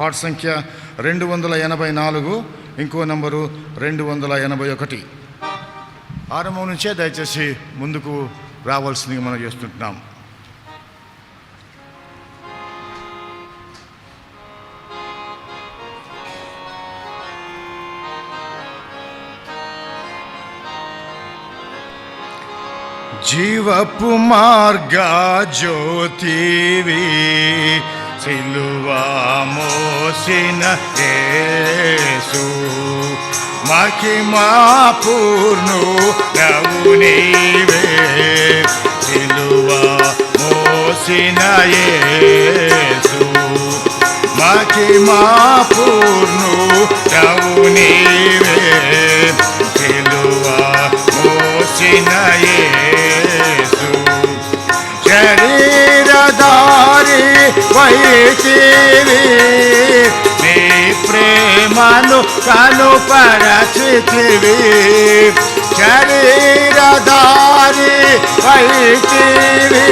పాట సంఖ్య 284, ఇంకో నంబరు 281. ఆరంభం నుంచే దయచేసి ముందుకు రావాల్సిందిగా మనం చేస్తుంటున్నాం. జీవపు మార్గ జ్యోతివి సిలువా మోసిన యేసు, మహిమా పూర్ణుడవు నీవే. సిలువా మోసిన యేసు, మహిమా పూర్ణుడవు నీవే. సిలువా మోసిన యేసు, శరీరధారి వైతివి, నీ ప్రేమను కనుపరచితివి. శరీరధారి వైతివి,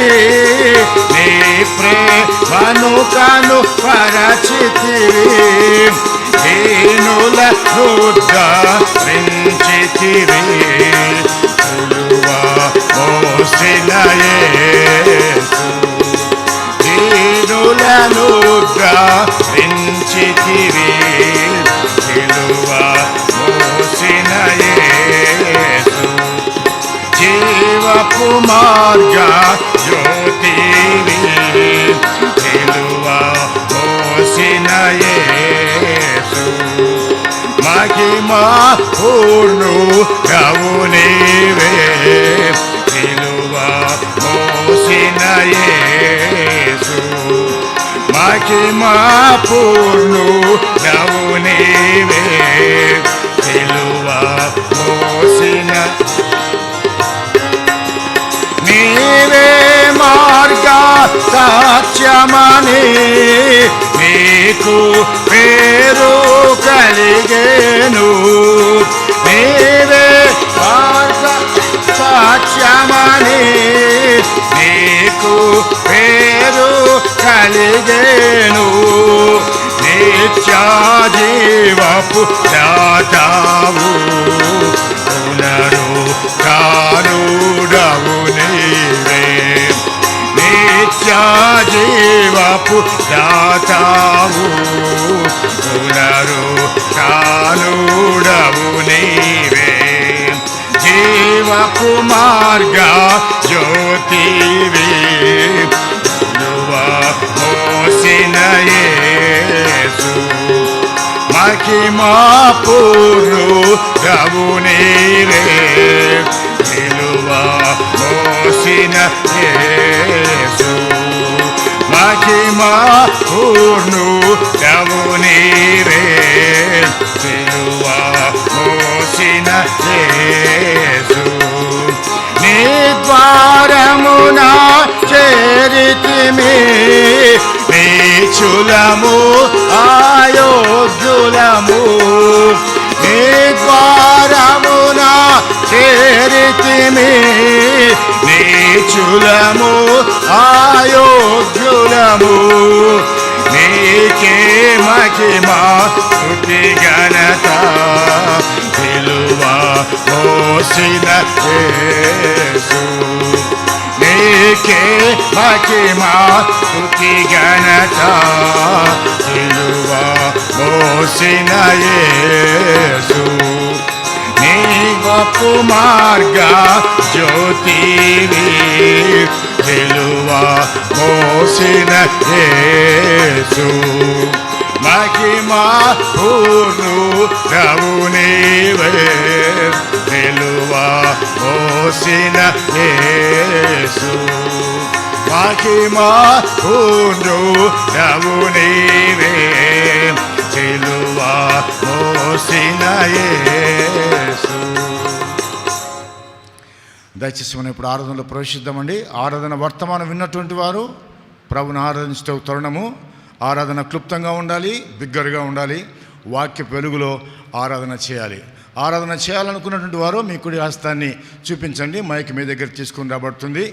నీ ప్రేమను కనుపరచితివి. దీనుల ఉద్ధరించితివి. సిలువా మోసిన యేసు, దీనులను ఉద్ధరించితివి. సిలువా మోసిన యేసు, జీవపు మార్గ జ్యోతివి. సిలువా మోసిన యేసు, మహిమా పూర్ణుడవు నీవే. సిలువా మోసిన యేసు, మహిమా పూర్ణుడవు నీవే. సిలువా మోసిన, నీవే మార్గ సత్యమని నీకు పేరు కలిగేను. నీవే మార్గ సత్యమని నీకు పేరు కలిగేను. నిత్య జీవపు దాతావు, పునరుద్ధానుడవు నీవే. నిత్య జీవపు దాతావు, పునరుద్ధానుడవు నీవే. జీవపు మార్గ జ్యోతివి. సిలువా మోసిన యేసు, మహిమా పూర్ణుడవు నీవే. సిలువా మోసిన యేసు, మహిమా పూర్ణుడవు నీవే. సిలువా మోసిన యేసు, నీ ద్వారమున చేరితిమి. నీచులము అయోగ్యులము, నీ ద్వారమున చేరితిమి. నీచులము అయోగ్యులము, నీకే మహిమా స్తుతి ఘనత. సిలువా మోసిన యేసు, నీకే మహిమా స్తుతి ఘనత. సిలువా మోసిన యేసు, నీ గొప్ప మార్గ జ్యోతివి. సిలువా మోసిన యేసు, మహిమా పూర్ణుడవు నీవే. సిలువా మోసిన యేసు, మహిమా పూర్ణుడవు నీవే. సిలువా మోసిన యేసు. దయచేసి మనం ఇప్పుడు ఆరాధనలో ప్రవేశిద్దామండి. ఆరాధన వర్తమానం విన్నటువంటి వారు ప్రభుని ఆరాధించే తరుణము. ఆరాధన క్లుప్తంగా ఉండాలి, బిగ్గరగా ఉండాలి. వాక్య వెలుగులో ఆరాధన చేయాలి. ఆరాధన చేయాలనుకున్నటువంటి వారు మీ కుడి హస్తాన్ని చూపించండి. మైక్ మీ దగ్గర తీసుకుని రాబడుతుంది.